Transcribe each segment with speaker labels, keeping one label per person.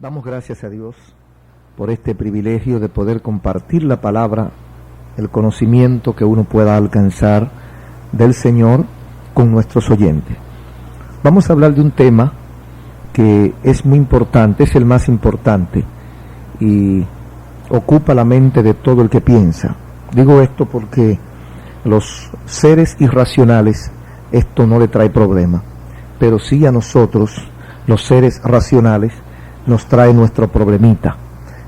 Speaker 1: Damos gracias a Dios por este privilegio de poder compartir la palabra, el conocimiento que uno pueda alcanzar del Señor con nuestros oyentes. Vamos a hablar de un tema que es muy importante, es el más importante y ocupa la mente de todo el que piensa. Digo esto porque los seres irracionales esto no le trae problema, pero sí a nosotros, los seres racionales, nos trae nuestro problemita.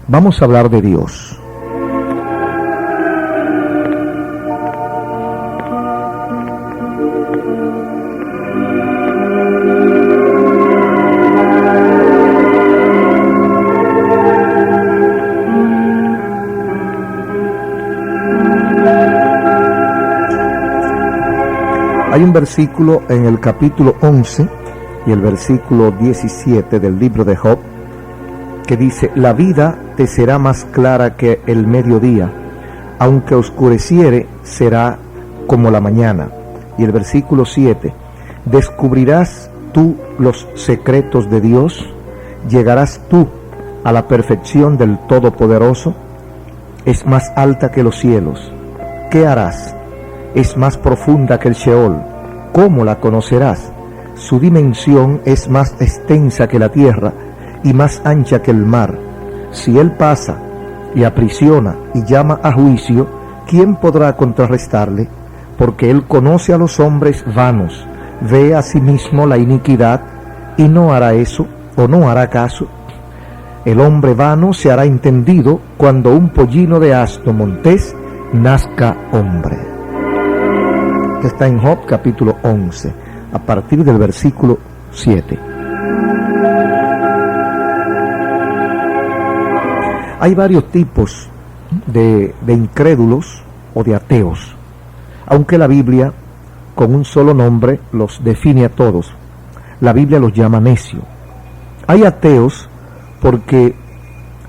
Speaker 1: Vamos a hablar de Dios. Hay un versículo en el capítulo 11 y el versículo 17 del libro de Job que dice: la vida te será más clara que el mediodía, aunque oscureciere será como la mañana. Y el versículo 7: descubrirás tú los secretos de Dios, llegarás tú a la perfección del Todopoderoso. Es más alta que los cielos, ¿qué harás? Es más profunda que el Sheol, ¿cómo la conocerás? Su dimensión es más extensa que la tierra y más ancha que el mar. Si él pasa y aprisiona y llama a juicio, ¿quién podrá contrarrestarle? Porque él conoce a los hombres vanos, ve a sí mismo la iniquidad y no hará eso o no hará caso. El hombre vano se hará entendido cuando un pollino de asno montés nazca hombre. Que está en Job capítulo 11, a partir del versículo 7. Hay varios tipos de incrédulos o de ateos, aunque la Biblia con un solo nombre los define a todos. La Biblia los llama necio. Hay ateos porque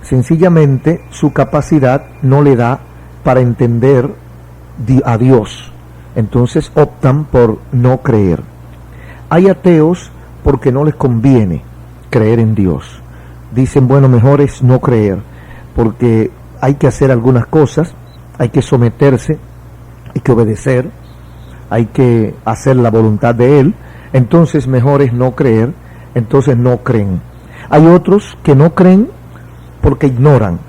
Speaker 1: sencillamente su capacidad no le da para entender a Dios, entonces optan por no creer. Hay ateos porque no les conviene creer en Dios. Dicen, bueno, mejor es no creer, porque hay que hacer algunas cosas, hay que someterse, hay que obedecer, hay que hacer la voluntad de Él, entonces mejor es no creer, entonces no creen. Hay otros que no creen porque ignoran,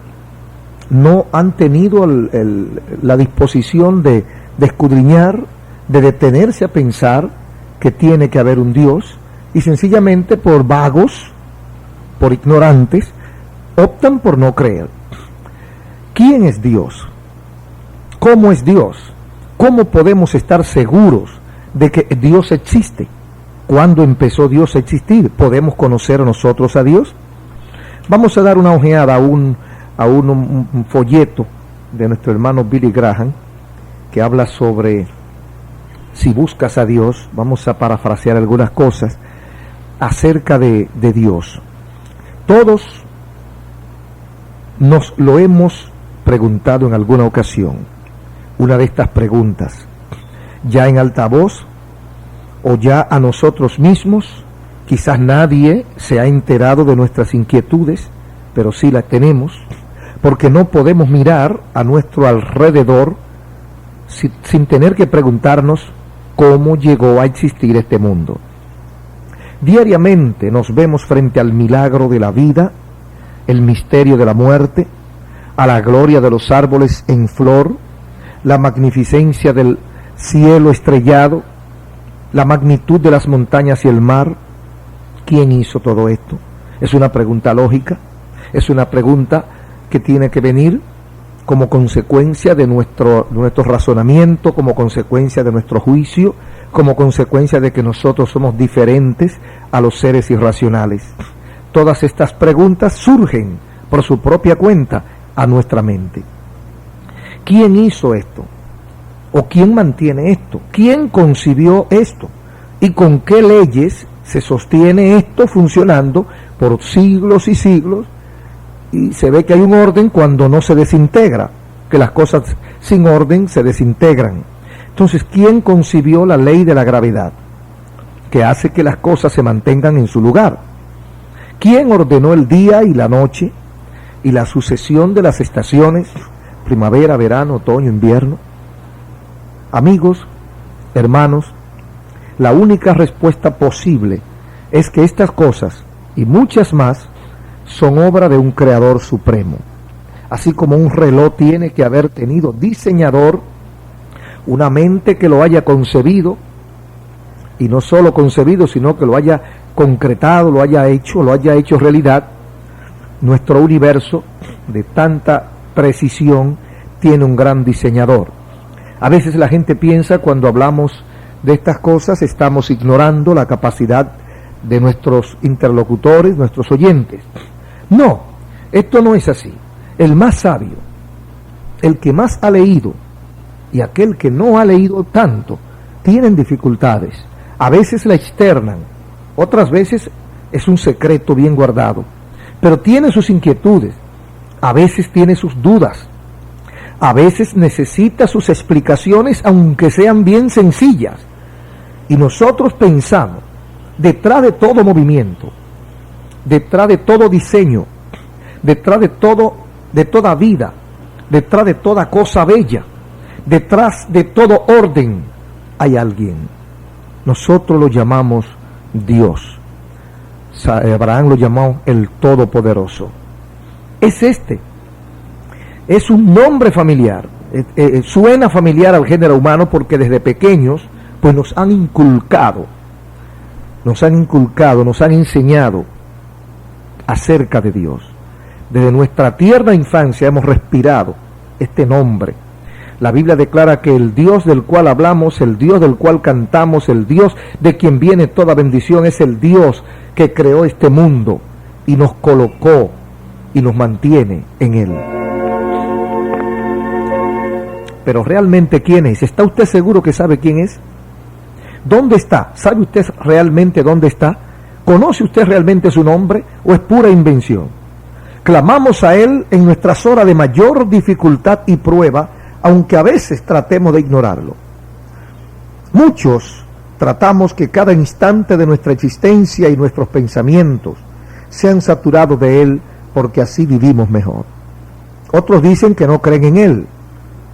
Speaker 1: no han tenido la disposición de escudriñar, de detenerse a pensar que tiene que haber un Dios, y sencillamente por vagos, por ignorantes, optan por no creer. ¿Quién es Dios? ¿Cómo es Dios? ¿Cómo podemos estar seguros de que Dios existe? ¿Cuándo empezó Dios a existir? ¿Podemos conocer nosotros a Dios? Vamos a dar una ojeada a un folleto de nuestro hermano Billy Graham, que habla sobre si buscas a Dios. Vamos a parafrasear algunas cosas acerca de Dios. Todos nos lo hemos preguntado en alguna ocasión. Una de estas preguntas, ya en alta voz o ya a nosotros mismos. Quizás nadie se ha enterado de nuestras inquietudes, pero sí las tenemos, porque no podemos mirar a nuestro alrededor sin tener que preguntarnos cómo llegó a existir este mundo. Diariamente nos vemos frente al milagro de la vida, el misterio de la muerte, a la gloria de los árboles en flor, la magnificencia del cielo estrellado, la magnitud de las montañas y el mar. ¿Quién hizo todo esto? Es una pregunta lógica, es una pregunta que tiene que venir como consecuencia de nuestro razonamiento, como consecuencia de nuestro juicio, como consecuencia de que nosotros somos diferentes a los seres irracionales. Todas estas preguntas surgen por su propia cuenta a nuestra mente. ¿Quién hizo esto? ¿O quién mantiene esto? ¿Quién concibió esto? ¿Y con qué leyes se sostiene esto funcionando por siglos y siglos? Y se ve que hay un orden cuando no se desintegra, que las cosas sin orden se desintegran. Entonces, ¿quién concibió la ley de la gravedad, que hace que las cosas se mantengan en su lugar? ¿Quién ordenó el día y la noche y la sucesión de las estaciones, primavera, verano, otoño, invierno? Amigos, hermanos, la única respuesta posible es que estas cosas y muchas más son obra de un creador supremo. Así como un reloj tiene que haber tenido diseñador, una mente que lo haya concebido, y no solo concebido, sino que lo haya concretado, lo haya hecho realidad. Nuestro universo, de tanta precisión, tiene un gran diseñador. A veces la gente piensa, cuando hablamos de estas cosas, estamos ignorando la capacidad de nuestros interlocutores, nuestros oyentes. No, esto no es así. El más sabio, el que más ha leído, y aquel que no ha leído tanto, tienen dificultades. A veces la externan, otras veces es un secreto bien guardado, pero tiene sus inquietudes, a veces tiene sus dudas, a veces necesita sus explicaciones, aunque sean bien sencillas. Y nosotros pensamos, detrás de todo movimiento, detrás de todo diseño, detrás de toda vida, detrás de toda cosa bella, detrás de todo orden, hay alguien. Nosotros lo llamamos Dios. Abraham lo llamó el Todopoderoso. Es es un nombre familiar, suena familiar al género humano porque desde pequeños pues nos han inculcado, nos han enseñado acerca de Dios. Desde nuestra tierna infancia hemos respirado este nombre. La Biblia declara que el Dios del cual hablamos, el Dios del cual cantamos, el Dios de quien viene toda bendición, es el Dios que creó este mundo y nos colocó y nos mantiene en él. Pero realmente, ¿quién es? ¿Está usted seguro que sabe quién es? ¿Dónde está? ¿Sabe usted realmente dónde está? ¿Conoce usted realmente su nombre o es pura invención? Clamamos a Él en nuestras horas de mayor dificultad y prueba, aunque a veces tratemos de ignorarlo. Muchos tratamos que cada instante de nuestra existencia y nuestros pensamientos sean saturados de Él porque así vivimos mejor. Otros dicen que no creen en Él.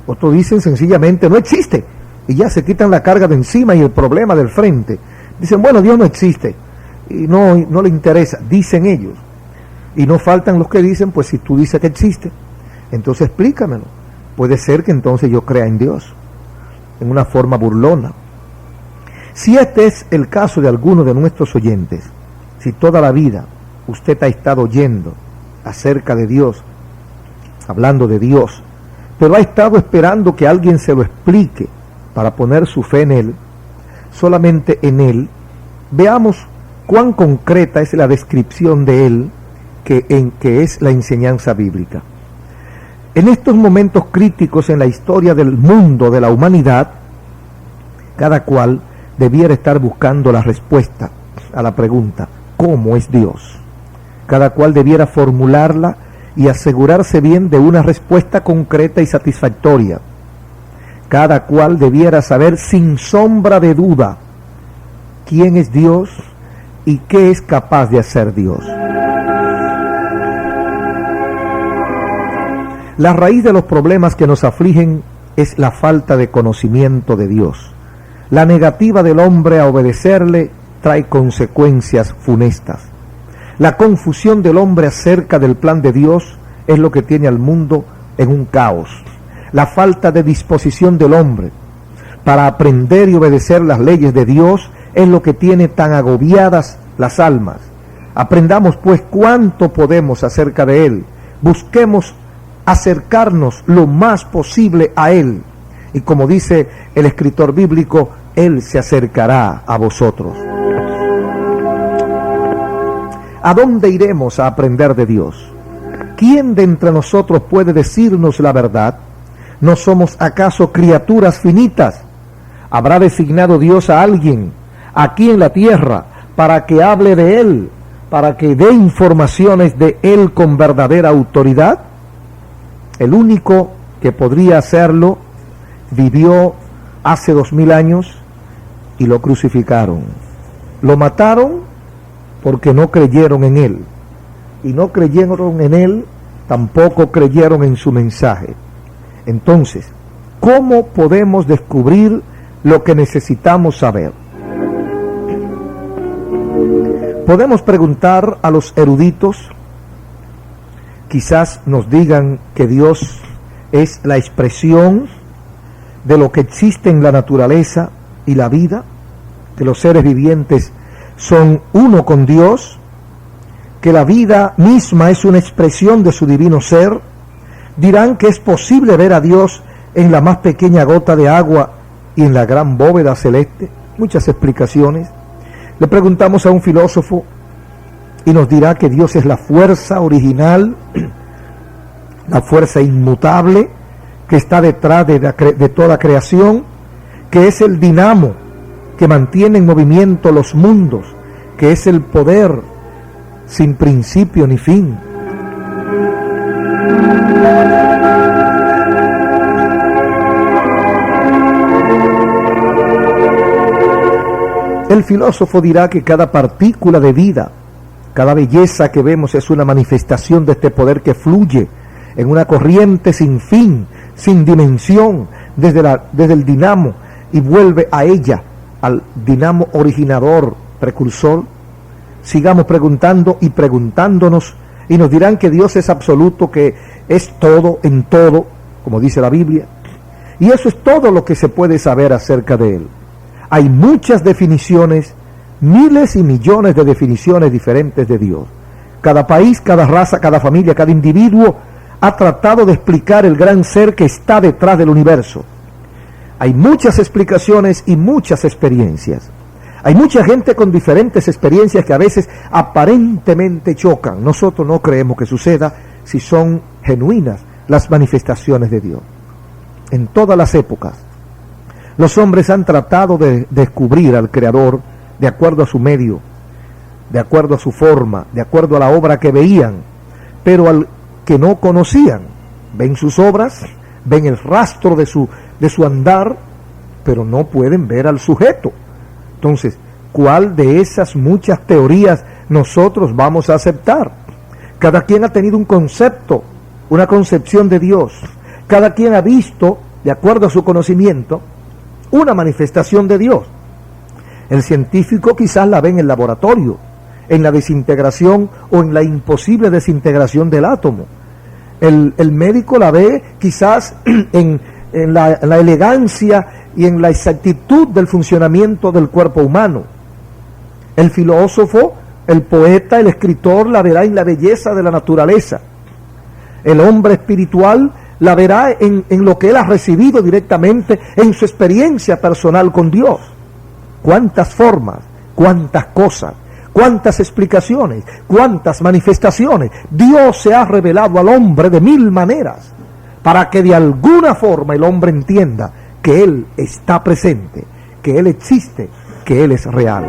Speaker 1: Otros dicen sencillamente no existe y ya se quitan la carga de encima y el problema del frente. Dicen, bueno, Dios no existe y no le interesa, dicen ellos. Y no faltan los que dicen, pues si tú dices que existe, entonces explícamelo. Puede ser que entonces yo crea en Dios, en una forma burlona. Si este es el caso de alguno de nuestros oyentes, si toda la vida usted ha estado oyendo acerca de Dios, hablando de Dios, pero ha estado esperando que alguien se lo explique para poner su fe en Él, solamente en Él, veamos cuán concreta es la descripción de Él que es la enseñanza bíblica. En estos momentos críticos en la historia del mundo, de la humanidad, cada cual debiera estar buscando la respuesta a la pregunta, ¿cómo es Dios? Cada cual debiera formularla y asegurarse bien de una respuesta concreta y satisfactoria. Cada cual debiera saber sin sombra de duda quién es Dios y qué es capaz de hacer Dios. La raíz de los problemas que nos afligen es la falta de conocimiento de Dios. La negativa del hombre a obedecerle trae consecuencias funestas. La confusión del hombre acerca del plan de Dios es lo que tiene al mundo en un caos. La falta de disposición del hombre para aprender y obedecer las leyes de Dios es lo que tiene tan agobiadas las almas. Aprendamos pues cuánto podemos acerca de Él. Busquemos acercarnos lo más posible a Él. Y como dice el escritor bíblico, Él se acercará a vosotros. ¿A dónde iremos a aprender de Dios? ¿Quién de entre nosotros puede decirnos la verdad? ¿No somos acaso criaturas finitas? ¿Habrá designado Dios a alguien aquí en la tierra para que hable de Él, para que dé informaciones de Él con verdadera autoridad? El único que podría hacerlo vivió hace 2000 años y lo crucificaron. Lo mataron porque no creyeron en Él. y no creyeron en él, tampoco creyeron en su mensaje. Entonces, ¿cómo podemos descubrir lo que necesitamos saber? Podemos preguntar a los eruditos, quizás nos digan que Dios es la expresión de lo que existe en la naturaleza y la vida, que los seres vivientes son uno con Dios, que la vida misma es una expresión de su divino ser. Dirán que es posible ver a Dios en la más pequeña gota de agua y en la gran bóveda celeste. Muchas explicaciones. Le preguntamos a un filósofo y nos dirá que Dios es la fuerza original, la fuerza inmutable que está detrás de toda creación, que es el dinamo que mantiene en movimiento los mundos, que es el poder sin principio ni fin. El filósofo dirá que cada partícula de vida, cada belleza que vemos es una manifestación de este poder que fluye en una corriente sin fin, sin dimensión, desde el dinamo y vuelve a ella, al dinamo originador, precursor. Sigamos preguntando y preguntándonos y nos dirán que Dios es absoluto, que es todo en todo, como dice la Biblia. Y eso es todo lo que se puede saber acerca de Él. Hay muchas definiciones, miles y millones de definiciones diferentes de Dios. Cada país, cada raza, cada familia, cada individuo ha tratado de explicar el gran ser que está detrás del universo. Hay muchas explicaciones y muchas experiencias. Hay mucha gente con diferentes experiencias que a veces aparentemente chocan. Nosotros no creemos que suceda si son genuinas las manifestaciones de Dios. En todas las épocas, los hombres han tratado de descubrir al Creador de acuerdo a su medio, de acuerdo a su forma, de acuerdo a la obra que veían, pero al que no conocían, ven sus obras, ven el rastro de su andar, pero no pueden ver al sujeto. Entonces, ¿cuál de esas muchas teorías nosotros vamos a aceptar? Cada quien ha tenido un concepto, una concepción de Dios. Cada quien ha visto, de acuerdo a su conocimiento, una manifestación de Dios. El científico quizás la ve en el laboratorio, en la desintegración o en la imposible desintegración del átomo. El médico la ve quizás en la elegancia y en la exactitud del funcionamiento del cuerpo humano. El filósofo, el poeta, el escritor la verá en la belleza de la naturaleza. El hombre espiritual la verá en lo que él ha recibido directamente en su experiencia personal con Dios. Cuántas formas, cuántas cosas, cuántas explicaciones, cuántas manifestaciones. Dios se ha revelado al hombre de mil maneras para que de alguna forma el hombre entienda que Él está presente, que Él existe, que Él es real.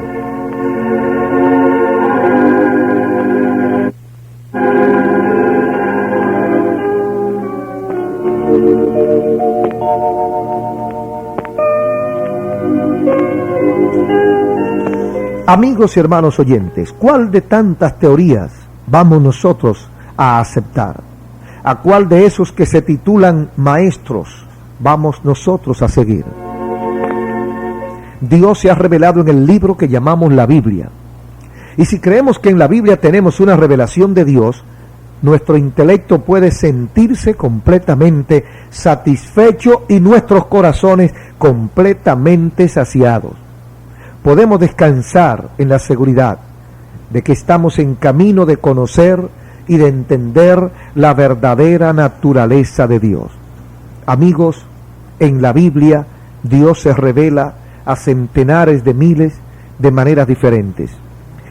Speaker 1: Amigos y hermanos oyentes, ¿cuál de tantas teorías vamos nosotros a aceptar? ¿A cuál de esos que se titulan maestros vamos nosotros a seguir? Dios se ha revelado en el libro que llamamos la Biblia. Y si creemos que en la Biblia tenemos una revelación de Dios, nuestro intelecto puede sentirse completamente satisfecho y nuestros corazones completamente saciados. Podemos descansar en la seguridad de que estamos en camino de conocer y de entender la verdadera naturaleza de Dios. Amigos, en la Biblia Dios se revela a centenares de miles de maneras diferentes.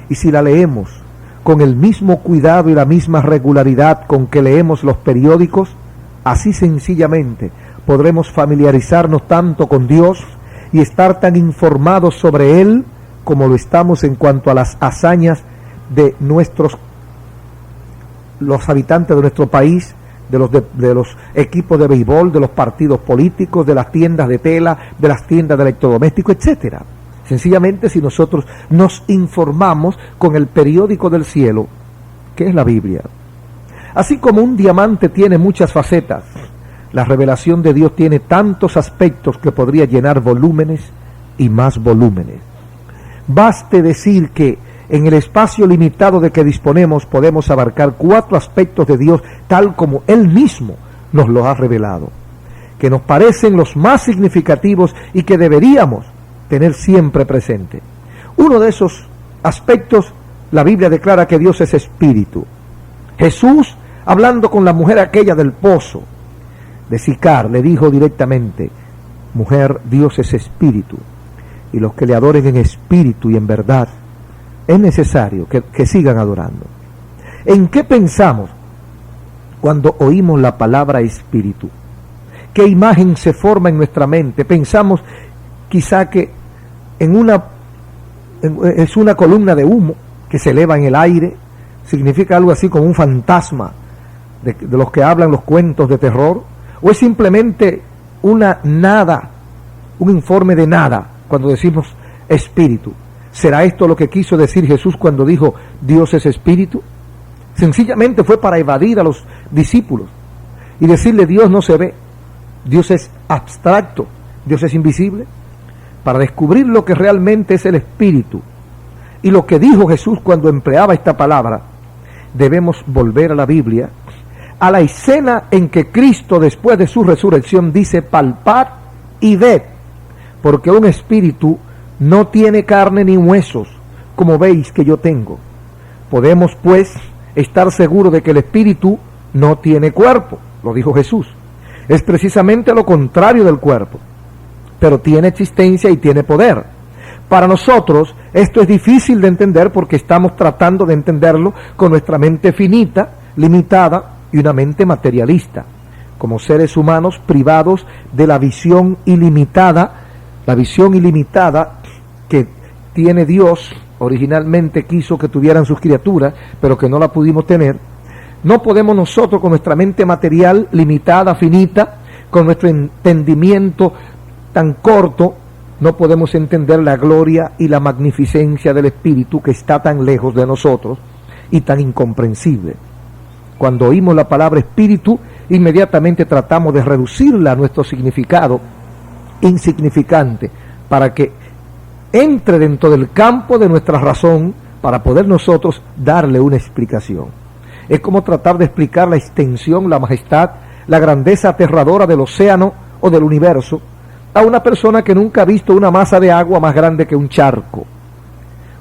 Speaker 1: Y si la leemos con el mismo cuidado y la misma regularidad con que leemos los periódicos, así sencillamente podremos familiarizarnos tanto con Dios y estar tan informados sobre Él como lo estamos en cuanto a las hazañas de los habitantes de nuestro país, de los equipos de béisbol, de los partidos políticos, de las tiendas de tela, de las tiendas de electrodomésticos, etcétera. Sencillamente, si nosotros nos informamos con el periódico del cielo, ¿Qué es la Biblia? Así como un diamante tiene muchas facetas, la revelación de Dios tiene tantos aspectos que podría llenar volúmenes y más volúmenes. Baste decir que en el espacio limitado de que disponemos podemos abarcar 4 aspectos de Dios tal como Él mismo nos los ha revelado, que nos parecen los más significativos y que deberíamos tener siempre presente. Uno de esos aspectos, la Biblia declara que Dios es espíritu. Jesús, hablando con la mujer aquella del pozo de Sicar, le dijo directamente: mujer, Dios es espíritu, y los que le adoren en espíritu y en verdad, es necesario que sigan adorando. ¿En qué pensamos cuando oímos la palabra espíritu? ¿Qué imagen se forma en nuestra mente? Pensamos quizá que es una columna de humo que se eleva en el aire, significa algo así como un fantasma de los que hablan los cuentos de terror, o es simplemente una nada, un informe de nada cuando decimos espíritu. ¿Será esto lo que quiso decir Jesús cuando dijo Dios es espíritu? Sencillamente fue para evadir a los discípulos y decirle Dios no se ve, Dios es abstracto, Dios es invisible, para descubrir lo que realmente es el espíritu. Y lo que dijo Jesús cuando empleaba esta palabra, debemos volver a la Biblia, a la escena en que Cristo después de su resurrección dice palpad y ved, porque un espíritu no tiene carne ni huesos, como veis que yo tengo. Podemos pues estar seguros de que el espíritu no tiene cuerpo, lo dijo Jesús. Es precisamente lo contrario del cuerpo, pero tiene existencia y tiene poder. Para nosotros esto es difícil de entender porque estamos tratando de entenderlo con nuestra mente finita, limitada y una mente materialista, como seres humanos privados de la visión ilimitada que tiene Dios. Originalmente quiso que tuvieran sus criaturas, pero que no la pudimos tener. No podemos nosotros con nuestra mente material limitada, finita, con nuestro entendimiento tan corto, no podemos entender la gloria y la magnificencia del Espíritu que está tan lejos de nosotros y tan incomprensible. Cuando oímos la palabra Espíritu, inmediatamente tratamos de reducirla a nuestro significado insignificante para que entre dentro del campo de nuestra razón para poder nosotros darle una explicación. Es como tratar de explicar la extensión, la majestad, la grandeza aterradora del océano o del universo a una persona que nunca ha visto una masa de agua más grande que un charco.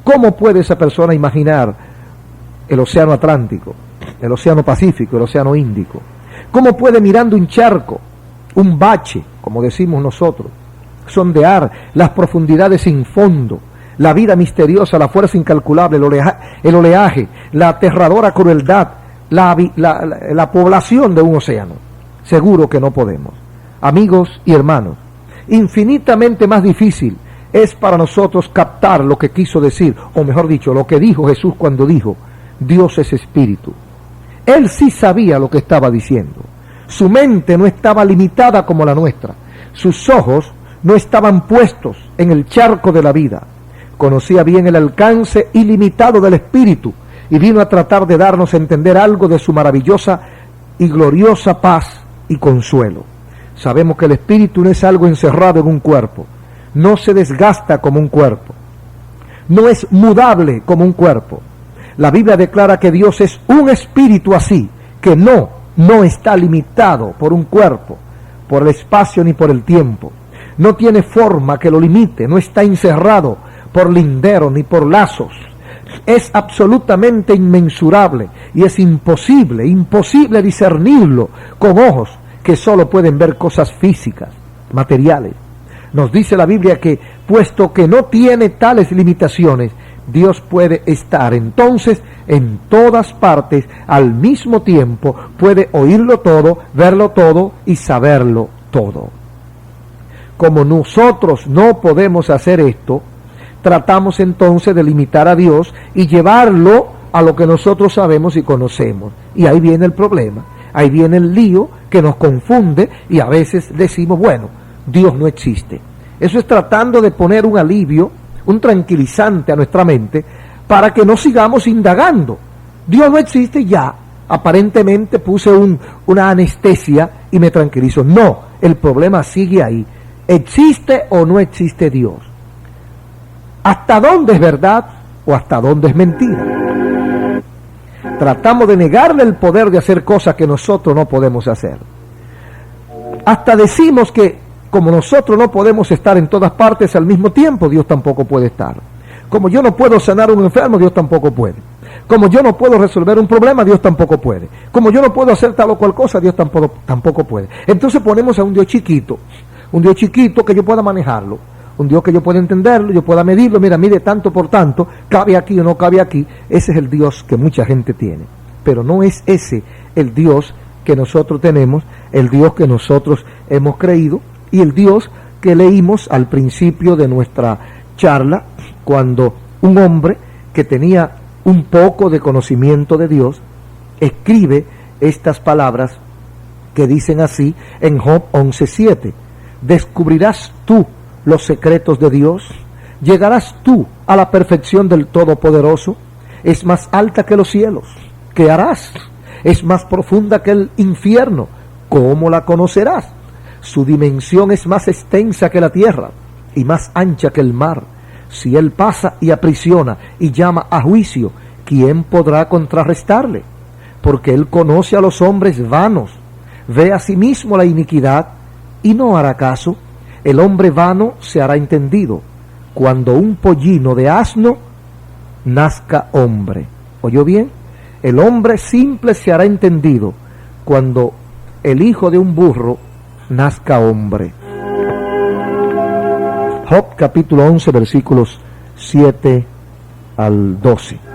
Speaker 1: ¿Cómo puede esa persona imaginar el océano Atlántico, el océano Pacífico, el océano Índico? ¿Cómo puede, mirando un charco, un bache, como decimos nosotros, sondear las profundidades sin fondo, la vida misteriosa, la fuerza incalculable, el oleaje, la aterradora crueldad, la población de un océano? Seguro que no podemos. Amigos y hermanos, infinitamente más difícil es para nosotros captar lo que quiso decir, o mejor dicho, lo que dijo Jesús cuando dijo, Dios es espíritu. Él sí sabía lo que estaba diciendo. Su mente no estaba limitada como la nuestra. Sus ojos no estaban puestos en el charco de la vida. Conocía bien el alcance ilimitado del Espíritu y vino a tratar de darnos a entender algo de su maravillosa y gloriosa paz y consuelo. Sabemos que el Espíritu no es algo encerrado en un cuerpo, no se desgasta como un cuerpo, no es mudable como un cuerpo. La Biblia declara que Dios es un espíritu así, que no está limitado por un cuerpo, por el espacio ni por el tiempo. No tiene forma que lo limite, no está encerrado por linderos ni por lazos. Es absolutamente inmensurable y es imposible discernirlo con ojos que solo pueden ver cosas físicas, materiales. Nos dice la Biblia que, puesto que no tiene tales limitaciones, Dios puede estar entonces en todas partes al mismo tiempo, puede oírlo todo, verlo todo y saberlo todo. Como nosotros no podemos hacer esto, tratamos entonces de limitar a Dios y llevarlo a lo que nosotros sabemos y conocemos. Y ahí viene el problema, ahí viene el lío que nos confunde y a veces decimos, bueno, Dios no existe. Eso es tratando de poner un alivio, un tranquilizante a nuestra mente para que no sigamos indagando Dios no existe, ya aparentemente puse una anestesia y me tranquilizo. No, el problema sigue ahí. ¿Existe o no existe Dios? ¿Hasta dónde es verdad o hasta dónde es mentira? Tratamos de negarle el poder de hacer cosas que nosotros no podemos hacer. Hasta decimos que como nosotros no podemos estar en todas partes al mismo tiempo, Dios tampoco puede estar. Como yo no puedo sanar a un enfermo, Dios tampoco puede. Como yo no puedo resolver un problema, Dios tampoco puede. Como yo no puedo hacer tal o cual cosa, Dios tampoco puede. Entonces ponemos a un Dios chiquito que yo pueda manejarlo, un Dios que yo pueda entenderlo, yo pueda medirlo, mide tanto por tanto, cabe aquí o no cabe aquí. Ese es el Dios que mucha gente tiene, pero no es ese el Dios que nosotros tenemos, el Dios que nosotros hemos creído y el Dios que leímos al principio de nuestra charla, cuando un hombre que tenía un poco de conocimiento de Dios escribe estas palabras que dicen así en Job 11:7: ¿descubrirás tú los secretos de Dios? ¿Llegarás tú a la perfección del Todopoderoso? Es más alta que los cielos. ¿Qué harás? Es más profunda que el infierno. ¿Cómo la conocerás? Su dimensión es más extensa que la tierra y más ancha que el mar. Si él pasa y aprisiona y llama a juicio, ¿quién podrá contrarrestarle? Porque él conoce a los hombres vanos, ve a sí mismo la iniquidad y no hará caso. El hombre vano se hará entendido cuando un pollino de asno nazca hombre. ¿Oyó bien? El hombre simple se hará entendido cuando el hijo de un burro nazca hombre. Job capítulo 11 versículos 7 al 12.